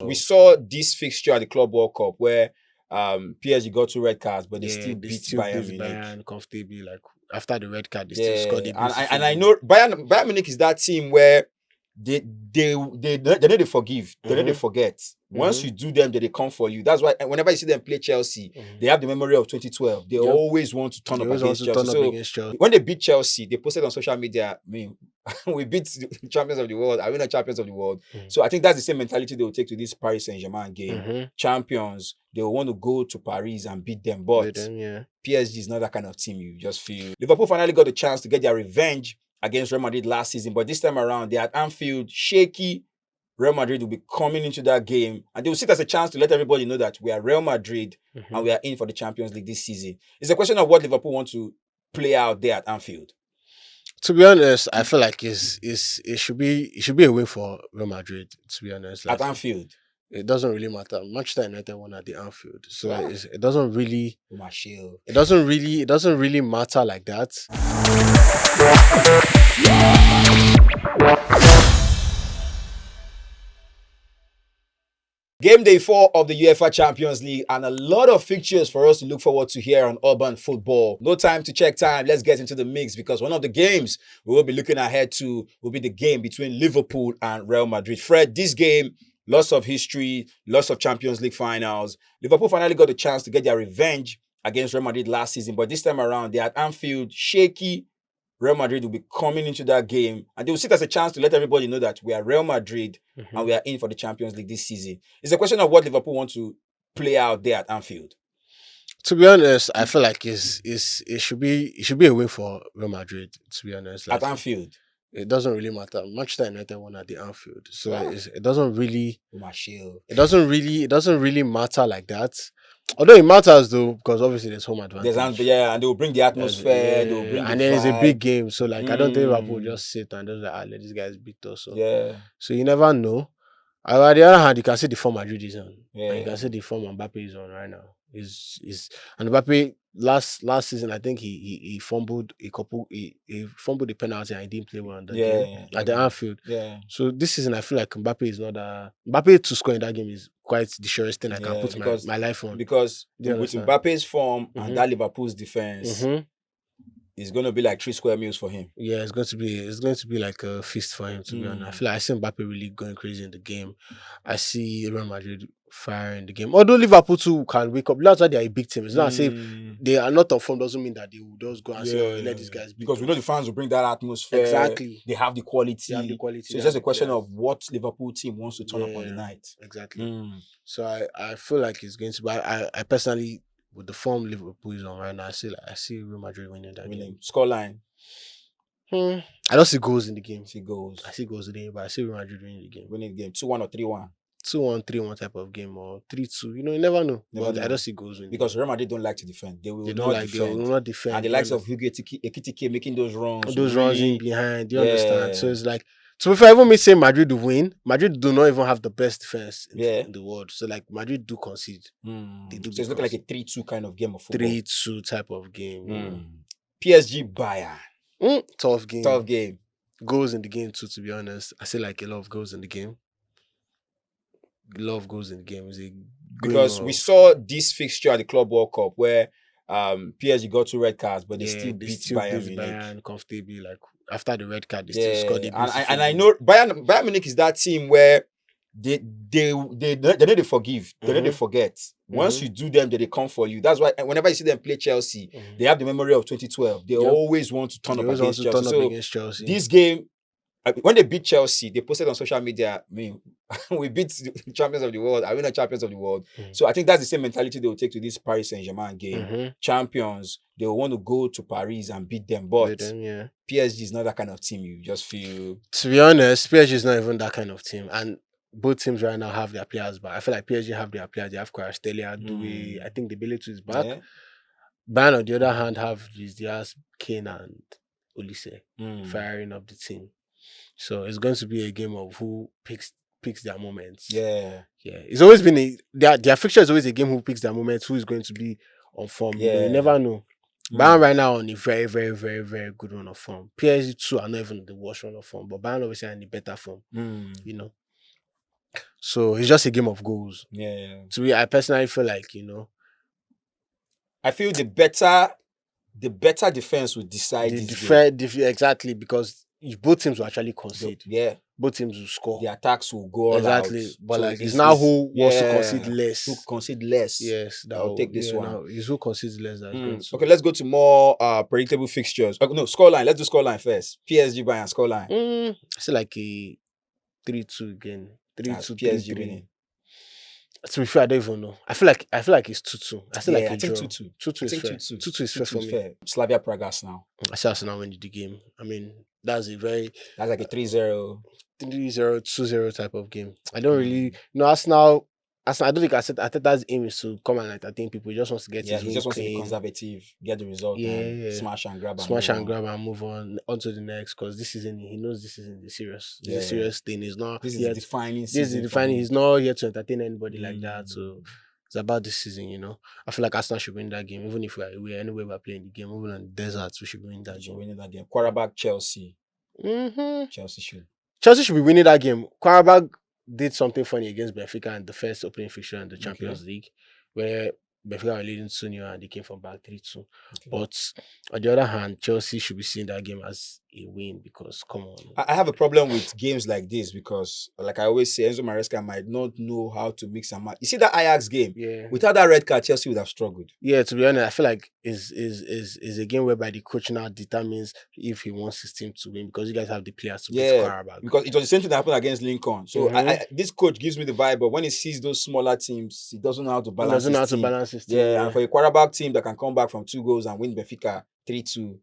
We saw this fixture at the Club World Cup where PSG got 2 red cards, but they still beat Bayern Munich Bayern comfortably. Like after the red card, they yeah, still scored a beautiful and I goal. know Bayern Munich is that team where they know they forgive, they know they forget. Once you do them, they come for you. That's why whenever you see them play Chelsea, they have the memory of 2012. They always want to turn up against Chelsea. So when they beat Chelsea, they posted on social media, I mean, we beat the champions of the world. Are we not champions of the world? So I think that's the same mentality they will take to this Paris Saint-Germain game. Champions, they will want to go to Paris and beat them. But PSG is not that kind of team. You just feel Liverpool finally got the chance to get their revenge against Real Madrid last season, but this time around they're at Anfield, shaky. Real Madrid will be coming into that game, and they will see it as a chance to let everybody know that we are Real Madrid and we are in for the Champions League this season. It's a question of what Liverpool want to play out there at Anfield. To be honest, I feel like it should be a win for Real Madrid. To be honest, like, at Anfield. It doesn't really matter. Manchester United won at the Anfield, so it doesn't really. It doesn't really matter like that. Game day 4 of the UEFA Champions League, and a lot of fixtures for us to look forward to here on Urban Football. No time to check time. Let's get into the mix, because one of the games we will be looking ahead to will be the game between Liverpool and Real Madrid. Fred, this game, lots of history, lots of Champions League finals. Liverpool finally got the chance to get their revenge against Real Madrid last season, but this time around they're at Anfield, shaky. Real Madrid will be coming into that game, and they will see it as a chance to let everybody know that we are Real Madrid and we are in for the Champions League this season. It's a question of what Liverpool want to play out there at Anfield. To be honest, I feel like it should be a win for Real Madrid. To be honest, at Anfield. It doesn't really matter. Manchester United won at the Anfield, so it doesn't really. It doesn't really matter like that. Although it matters though, because obviously there's home advantage. And they will bring the atmosphere. They will bring and then it's a big game, so like I don't think Liverpool will just sit and just like let these guys beat us. So you never know. On the other hand, you can see the form Madrid is on. And you can see the form Mbappe is on right now. And Mbappe last season, I think he fumbled he fumbled the penalty and he didn't play well on the game at the Anfield. So this season I feel like Mbappe is not Mbappe to score in that game is quite the surest thing I can put my life on. Because with Mbappe's form and that Liverpool's defense, it's going to be like 3 square meals for him. Yeah, it's going to be like a feast for him, to be honest. I feel like I see Mbappe really going crazy in the game. I see Real Madrid firing the game. Although Liverpool too can wake up. That's why they are a big team. It's not as if they are not on form doesn't mean that they will just go and say, let these guys beat because we know the fans will bring that atmosphere. Exactly. They have the quality. So it's just a question of what Liverpool team wants to turn up on the night. Exactly. So I feel like it's going to be I personally, with the form Liverpool is on right now, I see Real Madrid winning that game. Scoreline. I don't see goals in the game. I see goals in the game, but I see Real Madrid winning the game. Winning the game 2-1 or 3-1. 2-1, 3-1 type of game, or 3-2. You never know. I don't see goals winning. Because Real Madrid don't like to defend. They will not defend. And the likes of Hugo Ekitike making those runs. Those runs in behind. Do you understand? So it's like, so if I even say Madrid will win, Madrid do not even have the best defense in the world. So like Madrid do concede. They do. So it's looking like a 3-2 kind of game of football. 3-2 type of game. PSG Bayern. Tough game. Tough game. Goals in the game too, to be honest. I say like a lot of goals in the game. Because we saw this fixture at the Club World Cup where PSG got 2 red cards, but they still beat Bayern comfortably. Like after the red card, they still scored the and I know Bayern Munich is that team where they know they forgive, they know they forget. Once you do them, they come for you. That's why whenever you see them play Chelsea, they have the memory of 2012. They always want to turn up against Chelsea. This game, when they beat Chelsea, they posted on social media, I mean, we beat the champions of the world. Are we not champions of the world? So I think that's the same mentality they will take to this Paris Saint-Germain game. Champions, they will want to go to Paris and beat them. But PSG is not that kind of team. You just feel... To be honest, PSG is not even that kind of team. And both teams right now have their players back. I feel like PSG have their players. They have Kvaratskhelia, Doué. I think the Dembele is back. Bayern, on the other hand, have Luis Diaz, Kane, and Olise firing up the team. So it's going to be a game of who picks their moments. It's always been their fixture is always a game who picks their moments, who is going to be on form. You never know. Bayern right now on a very, very, very, very good run of form. PSG too are not even the worst run of form, but Bayern obviously are in the better form. So it's just a game of goals. Yeah. To me, I personally feel like, I feel the better defense will decide the this game. exactly, because both teams will actually concede. Yeah. Both teams will score. The attacks will go all Exactly. out. But So like it's now who wants to concede less. Who concede less. Yes, I'll take this one. Now it's who concedes less that's going to. Okay, let's go to more predictable fixtures. No, scoreline. Let's do scoreline first. PSG Bayern scoreline. I say like a 3-2 again. 3-2, PSG 3-3. winning. To be fair, I don't even know. I feel like it's 2-2. I feel like a I think draw. 2-2. 2-2 is fair. 2-2 is fair for me. Fair. Slavia Prague Arsenal. I say Arsenal win the game. I mean, that's like a 3-0. 3-0, 2-0 type of game. I don't really Arsenal. I don't think I think that's aim is to come and entertain people. He just wants to get his he just wants to be clean. conservative, get the result, and smash and grab and move on to the next. Because this season, he knows this isn't the serious. This is a serious thing. He's not. This is defining. This is defining. He's not here to entertain anybody like that. So it's about this season. I feel like Arsenal should win that game, even if we're anywhere we're playing the game, even on the desert, we should win that game. Winning that game. Quarterback Chelsea. Chelsea should be winning that game. Quarterback did something funny against Benfica in the first opening fixture in the Champions League, where Benfica were leading 2-0 and they came from back 3-2. But on the other hand, Chelsea should be seeing that game as a win because, come on. I have a problem with games like this because, like I always say, Enzo Maresca might not know how to mix and match. You see that Ajax game? Yeah. Without that red card, Chelsea would have struggled. Yeah, to be honest, I feel like is a game whereby the coach now determines if he wants his team to win because you guys have the players to beat Karabakh. Because it was the same thing that happened against Lincoln. So this coach gives me the vibe, but when he sees those smaller teams, he doesn't know how to balance his team. Yeah, and for a quarterback team that can come back from 2 goals and win Benfica 3-2,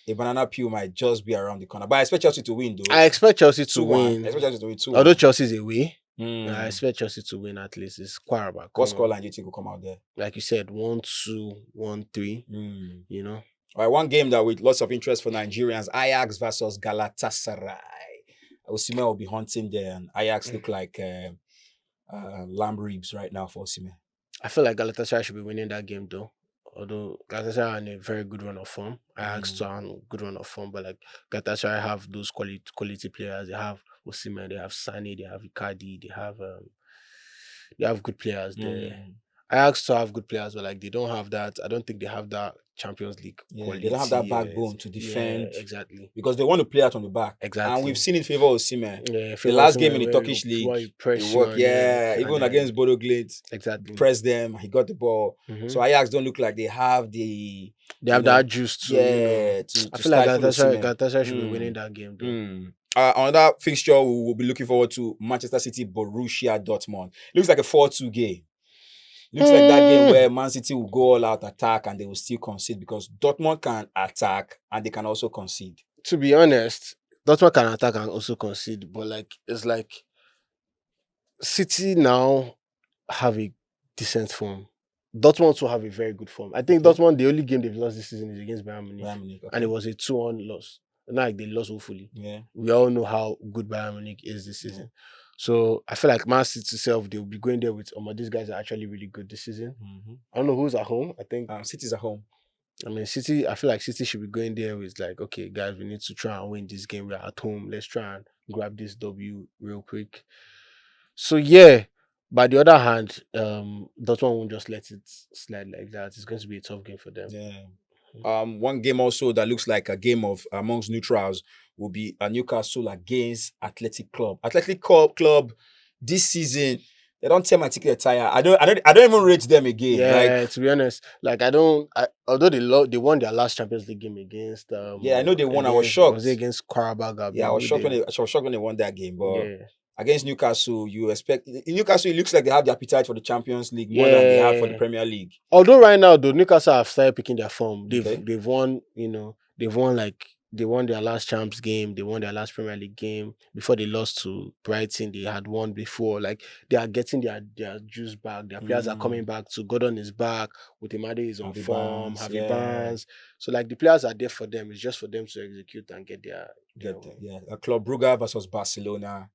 a banana peel might just be around the corner. But I expect Chelsea to win, though. I expect Chelsea to win. I expect Chelsea to win 2-1. Although Chelsea's away, I expect Chelsea to win at least. It's Karabakh. What scoreline do you think will come out there? Like you said, 1-2, 1-3. All right, one game that with lots of interest for Nigerians, Ajax versus Galatasaray. Osimhen will be hunting there, and Ajax look like lamb ribs right now for Osimhen. I feel like Galatasaray should be winning that game, though. Although Galatasaray are in a very good run of form. Ajax are on a good run of form, but like Galatasaray have those quality players. They have Osimhen, they have Sane, they have Icardi, they have good players there. Ajax still have good players, but like they don't have that. I don't think they have that Champions League quality. They don't have that backbone to defend. Yeah, exactly. Because they want to play out on the back. Exactly. And we've seen it favor Osimhen. Yeah, the last game in the Turkish league, it worked. Even against Bodo Glimt. Exactly. Pressed them, he got the ball. So Ajax don't look like they have the... They have that juice too. Yeah. I feel like Galatasaray should be winning that game, though. Another fixture we will be looking forward to, Manchester City, Borussia Dortmund. Looks like a 4-2 game. Looks like that game where Man City will go all out attack and they will still concede because Dortmund can attack and they can also concede. To be honest, Dortmund can attack and also concede, but like it's like City now have a decent form. Dortmund also have a very good form. I think Dortmund, the only game they've lost this season is against Bayern Munich. And it was a 2-1 loss. Not like they lost, hopefully. Yeah. We all know how good Bayern Munich is this season. So I feel like Man City itself, they'll be going there with these guys are actually really good this season. I don't know who's at home. I think City's at home. I mean, City, I feel like City should be going there with like, okay, guys, we need to try and win this game. We're at home. Let's try and grab this W real quick. So yeah, by the other hand, Dortmund won't just let it slide like that. It's going to be a tough game for them. Yeah. One game also that looks like a game of amongst neutrals will be Newcastle against Athletic Club. Athletic Club this season, they don't tell my ticket tire. I don't even rate them again. Yeah, to be honest, like although they won their last Champions League game against. I know they won. I was shocked. Was it against Karabakh? Yeah, I was shocked when they won that game. But against Newcastle, you expect Newcastle. It looks like they have the appetite for the Champions League more than they have for the Premier League. Although right now, though, Newcastle have started picking their form. They've won. They won their last Champs game. They won their last Premier League game. Before they lost to Brighton, they had won before. Like, they are getting their juice back. Their players are coming back. So Gordon is back. Utemade is on form. Harvey Barnes. So, like, the players are there for them. It's just for them to execute and get their Club Brugge versus Barcelona.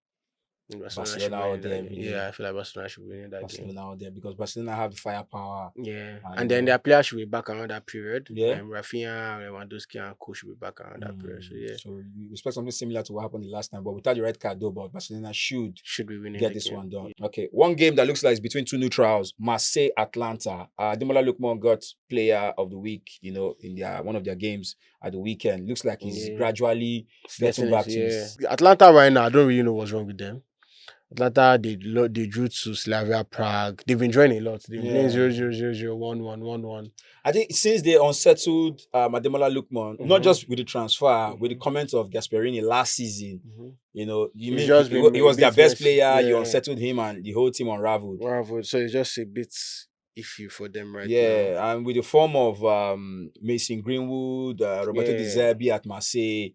Barcelona should Barcelona win out that there. game. Yeah, I feel like Barcelona should win that game. Barcelona out there because Barcelona have the firepower. Yeah, And, and then their players should be back around that period. Yeah. Rafinha, Lewandowski, and Co should be back around that period. So yeah, So you expect something similar to what happened the last time, but without the red card though. But Barcelona should be winning get the this game. one done. Okay, one game that looks like it's between two neutrals: Marseille, Atlanta. Demola Lookman got Player of the Week. You know, in their one of their games at the weekend. Looks like he's gradually getting back to his. Atlanta right now. I don't really know what's wrong with them. Atlanta, they drew to Slavia Prague. They've been drawing a lot. They've been playing 0-0, 0-0, 1-1, 1-1. I think since they unsettled Ademola Lookman, not just with the transfer, with the comments of Gasperini last season, you know, he was their best player. You unsettled him, and the whole team unraveled. So it's just a bit iffy for them right now. Yeah, and with the form of Mason Greenwood, Roberto De Zerbi at Marseille.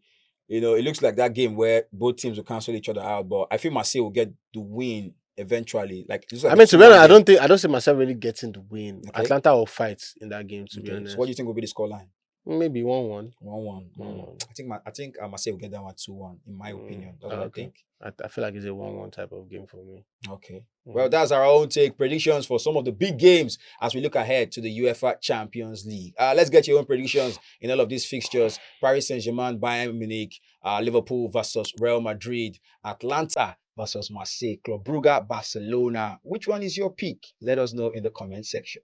You know, it looks like that game where both teams will cancel each other out, but I feel Marseille will get the win eventually. Like I mean, to be honest, I don't see myself really getting the win. Okay. Atlanta will fight in that game. To be honest, so what do you think will be the scoreline? Maybe 1-1. 1-1. I think Marseille will get that one 2-1. In my opinion, that's what I think. I feel like it's a 1-1 type of game for me. Okay. Well, that's our own take predictions for some of the big games as we look ahead to the UEFA Champions League. Let's get your own predictions in all of these fixtures: Paris Saint-Germain, Bayern Munich, Liverpool versus Real Madrid, Atlanta versus Marseille, Club Brugge, Barcelona. Which one is your pick? Let us know in the comment section.